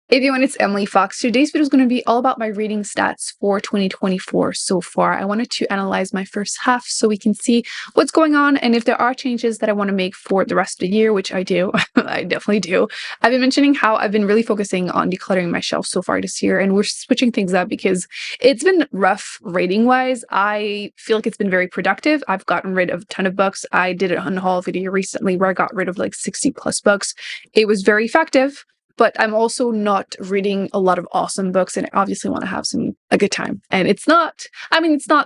Hey everyone, it's Emily Fox. Today's video is going to be all about my reading stats for 2024 so far. I wanted to analyze my first half so we can see what's going on and if there are changes that I want to make for the rest of the year, which I do. I definitely do. I've been mentioning how I've been really focusing on decluttering my shelf so far this year, and we're switching things up because it's been rough rating-wise. I feel like it's been very productive. I've gotten rid of a ton of books. I did an unhaul video recently where I got rid of like 60 plus books. It was very effective. But I'm also not reading a lot of awesome books, and I obviously want to have a good time. And it's not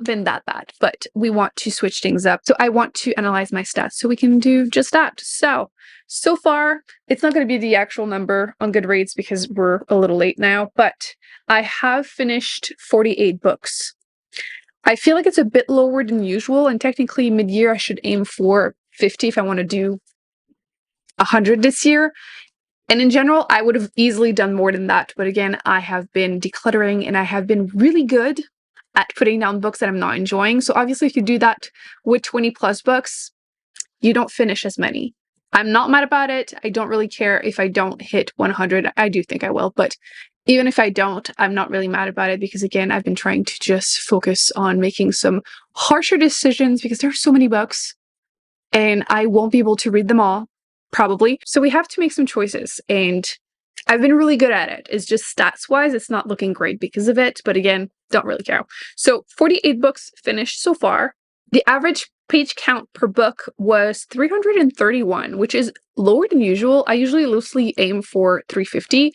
been that bad, but we want to switch things up. So I want to analyze my stats so we can do just that. So far, it's not going to be the actual number on Goodreads because we're a little late now, but I have finished 48 books. I feel like it's a bit lower than usual, and technically mid-year I should aim for 50 if I want to do 100 this year. And in general, I would have easily done more than that. But again, I have been decluttering and I have been really good at putting down books that I'm not enjoying. So obviously, if you do that with 20 plus books, you don't finish as many. I'm not mad about it. I don't really care if I don't hit 100. I do think I will. But even if I don't, I'm not really mad about it because, again, I've been trying to just focus on making some harsher decisions because there are so many books and I won't be able to read them all. Probably. So we have to make some choices, and I've been really good at it. It's just stats-wise, it's not looking great because of it, but again, don't really care. So 48 books finished so far. The average page count per book was 331, which is lower than usual. I usually loosely aim for 350,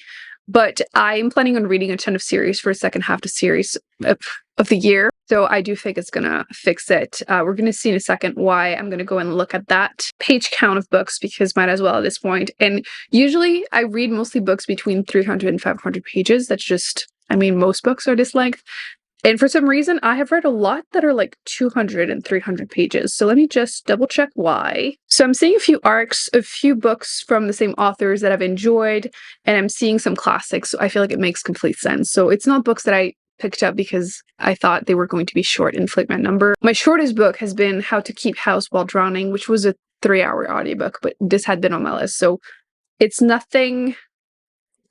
but I'm planning on reading a ton of series for the second half of the series of the year. So I do think it's going to fix it. We're going to see in a second why. I'm going to go and look at that page count of books because might as well at this point. And usually I read mostly books between 300 and 500 pages. That's just, most books are this length. And for some reason, I have read a lot that are like 200 and 300 pages. So let me just double check why. So I'm seeing a few arcs, a few books from the same authors that I've enjoyed, and I'm seeing some classics. So I feel like it makes complete sense. So it's not books that I picked up because I thought they were going to be short and inflate my number. My shortest book has been How to Keep House While Drowning, which was a 3-hour audiobook, but this had been on my list. So it's nothing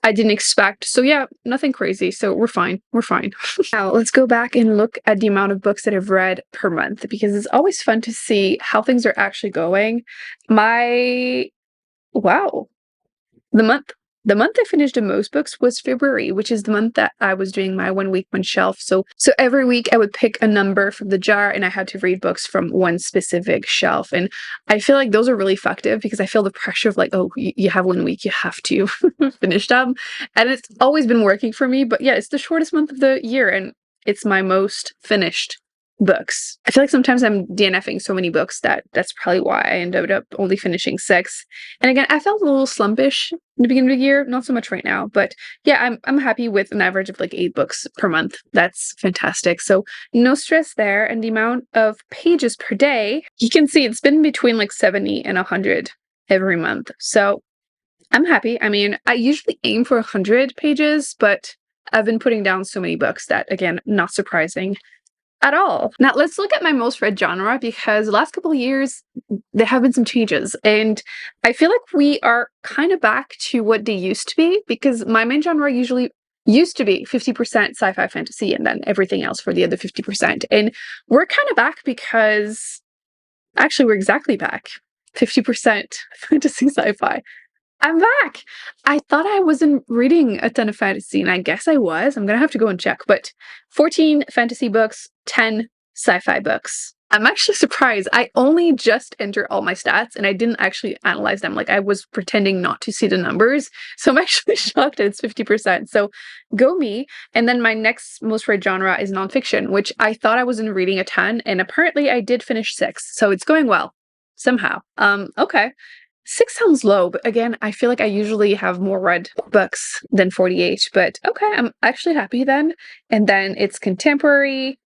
I didn't expect. So yeah, nothing crazy. So we're fine. We're fine. Now let's go back and look at the amount of books that I've read per month because it's always fun to see how things are actually going. Wow. The month I finished the most books was February, which is the month that I was doing my 1 week, 1 shelf. So every week I would pick a number from the jar and I had to read books from one specific shelf. And I feel like those are really effective because I feel the pressure of like, oh, you have 1 week, you have to finish them. And it's always been working for me. But yeah, it's the shortest month of the year and it's my most finished books. I feel like sometimes I'm DNFing so many books that's probably why I ended up only finishing 6. And again, I felt a little slumpish in the beginning of the year, not so much right now, but yeah, I'm happy with an average of like 8 books per month. That's fantastic. So no stress there. And the amount of pages per day, you can see it's been between like 70 and 100 every month. So I'm happy. I usually aim for 100 pages, but I've been putting down so many books that, again, not surprising at all. Now let's look at my most read genre because the last couple of years there have been some changes and I feel like we are kind of back to what they used to be because my main genre usually used to be 50% sci-fi fantasy and then everything else for the other 50%. And we're kind of back because actually we're exactly back. 50% fantasy sci-fi. I'm back. I thought I wasn't reading a ton of fantasy, and I guess I was. I'm gonna have to go and check, but 14 fantasy books, 10 sci-fi books. I'm actually surprised. I only just entered all my stats, and I didn't actually analyze them. Like, I was pretending not to see the numbers, so I'm actually shocked that it's 50%. So, go me. And then my next most read genre is nonfiction, which I thought I wasn't reading a ton, and apparently I did finish 6, so it's going well. Somehow. Okay. 6 sounds low, but again, I feel like I usually have more read books than 48, but okay, I'm actually happy then. And then it's contemporary,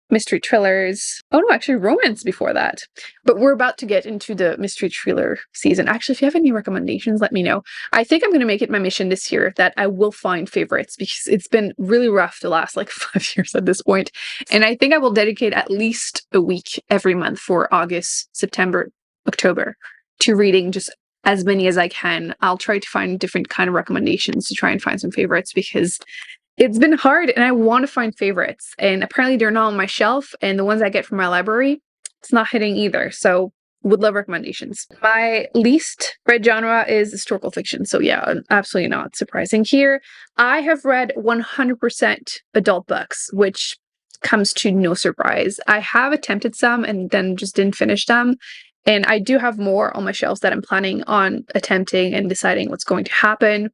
mystery thrillers. Oh no, actually romance before that. But we're about to get into the mystery thriller season. Actually, if you have any recommendations, let me know. I think I'm going to make it my mission this year that I will find favorites because it's been really rough the last like 5 years at this point. And I think I will dedicate at least a week every month for August, September, October to reading just as many as I can. I'll try to find different kind of recommendations to try and find some favorites because it's been hard and I want to find favorites. And apparently they're not on my shelf, and the ones I get from my library, it's not hitting either. So would love recommendations. My least read genre is historical fiction. So yeah, absolutely not surprising here. I have read 100% adult books, which comes to no surprise. I have attempted some and then just didn't finish them. And I do have more on my shelves that I'm planning on attempting and deciding what's going to happen.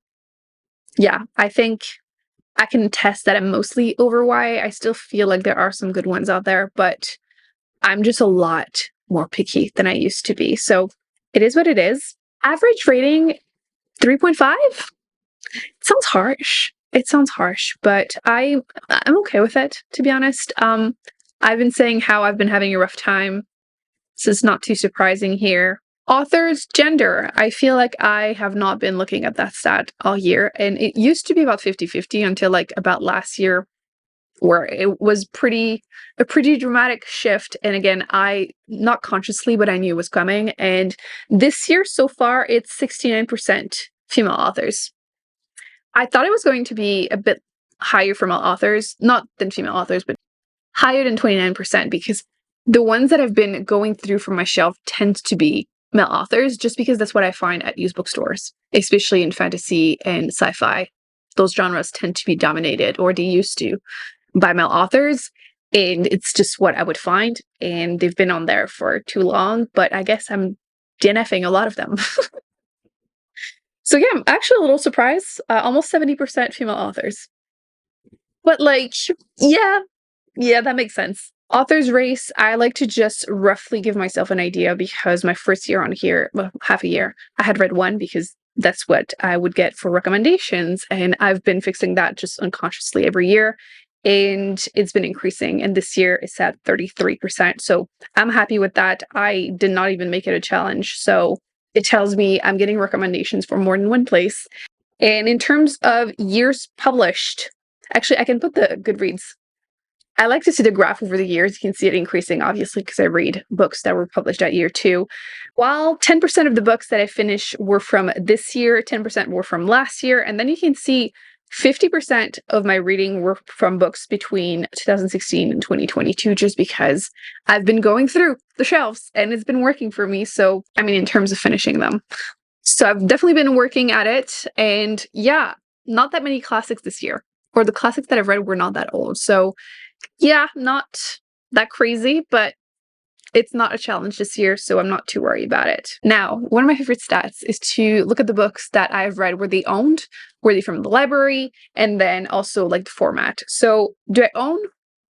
Yeah, I think I can attest that I'm mostly over YA. I still feel like there are some good ones out there, but I'm just a lot more picky than I used to be. So it is what it is. Average rating 3.5. It sounds harsh. It sounds harsh, but I'm okay with it, to be honest. I've been saying how I've been having a rough time. This is not too surprising here. Author's gender. I feel like I have not been looking at that stat all year, and it used to be about 50-50 until like about last year, where it was a pretty dramatic shift. And again, I not consciously, but I knew it was coming. And this year so far, it's 69% female authors. I thought it was going to be a bit higher for male authors, not than female authors, but higher than 29%, because the ones that I've been going through from my shelf tend to be male authors, just because that's what I find at used bookstores, especially in fantasy and sci-fi. Those genres tend to be dominated, or they used to, by male authors, and it's just what I would find, and they've been on there for too long, but I guess I'm DNFing a lot of them. So yeah, I'm actually a little surprised. Almost 70% female authors. But like, yeah, that makes sense. Author's race, I like to just roughly give myself an idea because my first year on here, well, half a year, I had read one because that's what I would get for recommendations. And I've been fixing that just unconsciously every year. And it's been increasing. And this year it's at 33%. So I'm happy with that. I did not even make it a challenge. So it tells me I'm getting recommendations from more than one place. And in terms of years published, actually, I can put the Goodreads. I like to see the graph over the years. You can see it increasing, obviously, because I read books that were published at year 2. While 10% of the books that I finished were from this year, 10% were from last year. And then you can see 50% of my reading were from books between 2016 and 2022, just because I've been going through the shelves and it's been working for me. So, I mean, in terms of finishing them. So I've definitely been working at it. And yeah, not that many classics this year, or the classics that I've read were not that old. So yeah, not that crazy, but it's not a challenge this year, so I'm not too worried about it. Now, one of my favorite stats is to look at the books that I've read. Were they owned? Were they from the library? And then also like the format. So do I own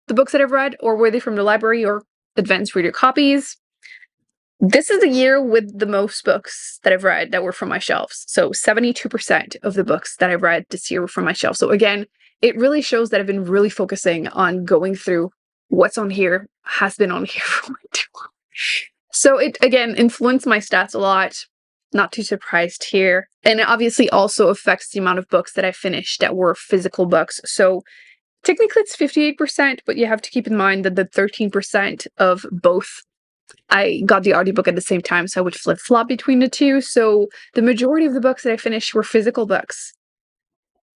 the books that I've read, or were they from the library or advanced reader copies? This is the year with the most books that I've read that were from my shelves. So 72% of the books that I've read this year were from my shelf. So again, it really shows that I've been really focusing on going through what's on here, has been on here for way too long. So it, again, influenced my stats a lot. Not too surprised here. And it obviously also affects the amount of books that I finished that were physical books. So technically it's 58%, but you have to keep in mind that the 13% of both, I got the audiobook at the same time, so I would flip-flop between the two. So the majority of the books that I finished were physical books.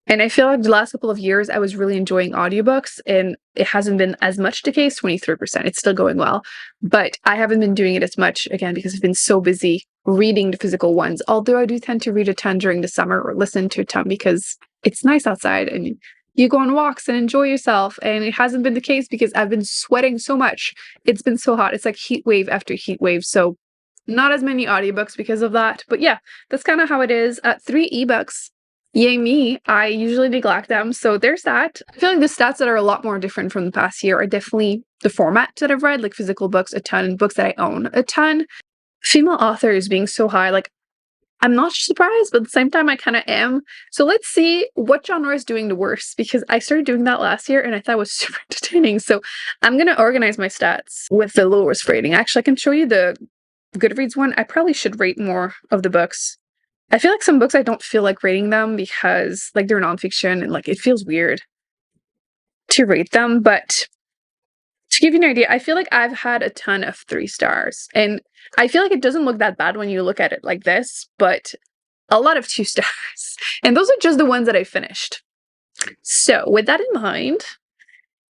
And I feel like the last couple of years, I was really enjoying audiobooks, and it hasn't been as much the case, 23%. It's still going well, but I haven't been doing it as much, again, because I've been so busy reading the physical ones. Although I do tend to read a ton during the summer or listen to a ton because it's nice outside and you go on walks and enjoy yourself. And it hasn't been the case because I've been sweating so much. It's been so hot. It's like heat wave after heat wave. So not as many audiobooks because of that. But yeah, that's kind of how it is. 3 ebooks. Yay me, I usually neglect them. So there's that. I feel like the stats that are a lot more different from the past year are definitely the format that I've read, like physical books a ton, and books that I own a ton. Female authors being so high, like I'm not surprised, but at the same time I kind of am. So let's see what genre is doing the worst, because I started doing that last year and I thought it was super entertaining. So I'm going to organize my stats with the lowest rating. Actually, I can show you the Goodreads one. I probably should rate more of the books. I feel like some books I don't feel like rating them because like they're nonfiction and like it feels weird to rate them, but To give you an idea, I feel like I've had a ton of 3 stars, and I feel like it doesn't look that bad when you look at it like this, but a lot of 2 stars. And those are just the ones that I finished. So with that in mind,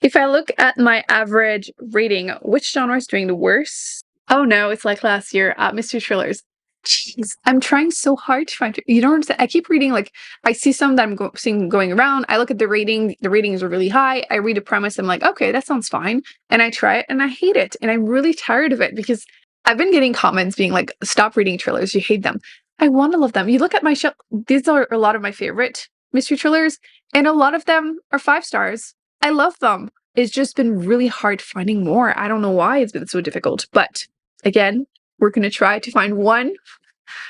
if I look at my average rating, which genre is doing the worst? Oh no, it's like last year, mystery thrillers. Jeez, I'm trying so hard to find. You don't understand. I keep reading, like, I see some that seeing going around. I look at the rating. The ratings are really high. I read a premise. I'm like, okay, that sounds fine. And I try it and I hate it. And I'm really tired of it because I've been getting comments being like, stop reading thrillers. You hate them. I want to love them. You look at my shelf. These are a lot of my favorite mystery thrillers. And a lot of them are 5 stars. I love them. It's just been really hard finding more. I don't know why it's been so difficult. But again, we're going to try to find one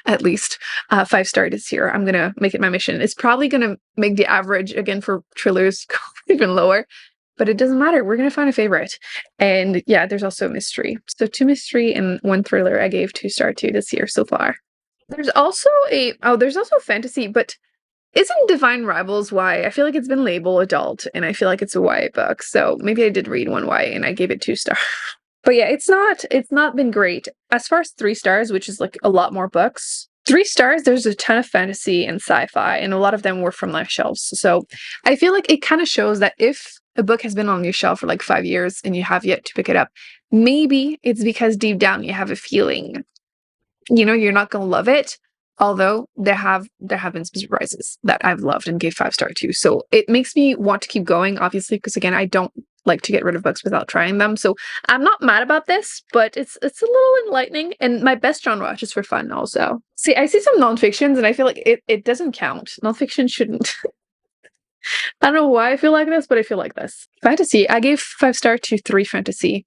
at least 5-star this year. I'm going to make it my mission. It's probably going to make the average again for thrillers even lower, but it doesn't matter. We're going to find a favorite. And yeah, there's also mystery. So 2 mystery and 1 thriller I gave 2-star to this year so far. There's also there's also fantasy, but isn't Divine Rivals YA? I feel like it's been labeled adult and I feel like it's a YA book. So maybe I did read one YA and I gave it 2 stars. But yeah, it's not been great. As far as 3 stars, which is like a lot more books, 3 stars, there's a ton of fantasy and sci-fi, and a lot of them were from my shelves. So I feel like it kind of shows that if a book has been on your shelf for like 5 years and you have yet to pick it up, maybe it's because deep down you have a feeling, you're not going to love it. Although there have been some surprises that I've loved and gave 5-star to. So it makes me want to keep going, obviously, because again, I don't like to get rid of books without trying them. So I'm not mad about this, but it's a little enlightening and my best genre just for fun also. See, I see some nonfictions and I feel like it doesn't count. Nonfiction shouldn't. I don't know why I feel like this, but I feel like this. Fantasy, I gave 5-star to 3 fantasy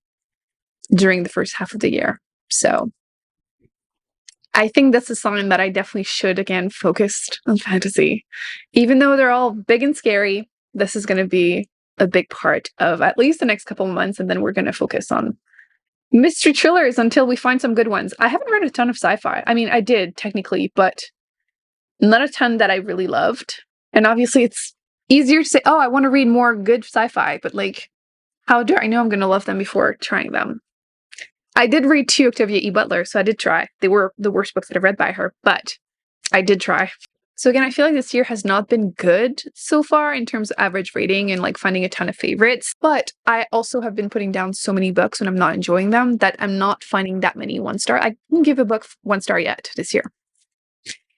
during the first half of the year. So I think that's a sign that I definitely should, again, focus on fantasy. Even though they're all big and scary, this is going to be a big part of at least the next couple of months, and then we're going to focus on mystery thrillers until we find some good ones. I haven't read a ton of sci-fi. I mean, I did, technically, but not a ton that I really loved. And obviously, it's easier to say, oh, I want to read more good sci-fi, but like, how do I know I'm going to love them before trying them? I did read 2 Octavia E. Butler, so I did try. They were the worst books that I've read by her, but I did try. So again, I feel like this year has not been good so far in terms of average rating and like finding a ton of favorites, but I also have been putting down so many books when I'm not enjoying them that I'm not finding that many 1-star. I didn't give a book 1-star yet this year.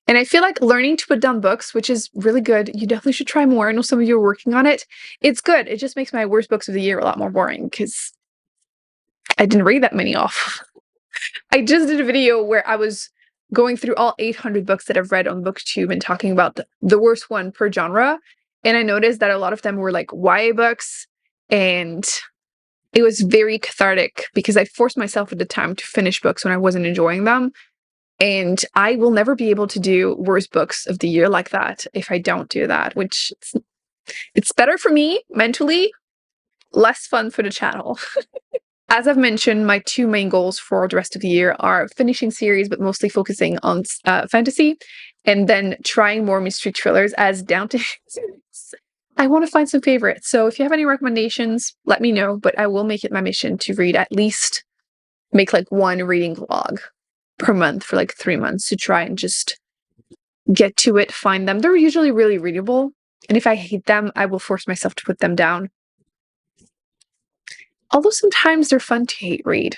And I feel like learning to put down books, which is really good. You definitely should try more. I know some of you are working on it. It's good. It just makes my worst books of the year a lot more boring because I didn't read that many off. I just did a video where I was going through all 800 books that I've read on Booktube and talking about the worst one per genre. And I noticed that a lot of them were like YA books. And it was very cathartic because I forced myself at the time to finish books when I wasn't enjoying them. And I will never be able to do worst books of the year like that if I don't do that, which it's better for me mentally, less fun for the channel. As I've mentioned, my 2 main goals for the rest of the year are finishing series, but mostly focusing on fantasy, and then trying more mystery thrillers as Down to I want to find some favorites. So if you have any recommendations, let me know, but I will make it my mission to read at least, make like 1 reading vlog per month for like 3 months to try and just get to it, find them. They're usually really readable, and if I hate them, I will force myself to put them down. Although sometimes they're fun to hate read.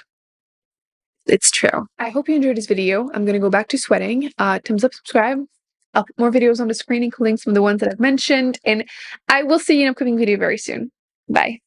It's true. I hope you enjoyed this video. I'm going to go back to sweating. Thumbs up, subscribe. I'll put more videos on the screen, including some of the ones that I've mentioned. And I will see you in an upcoming video very soon. Bye.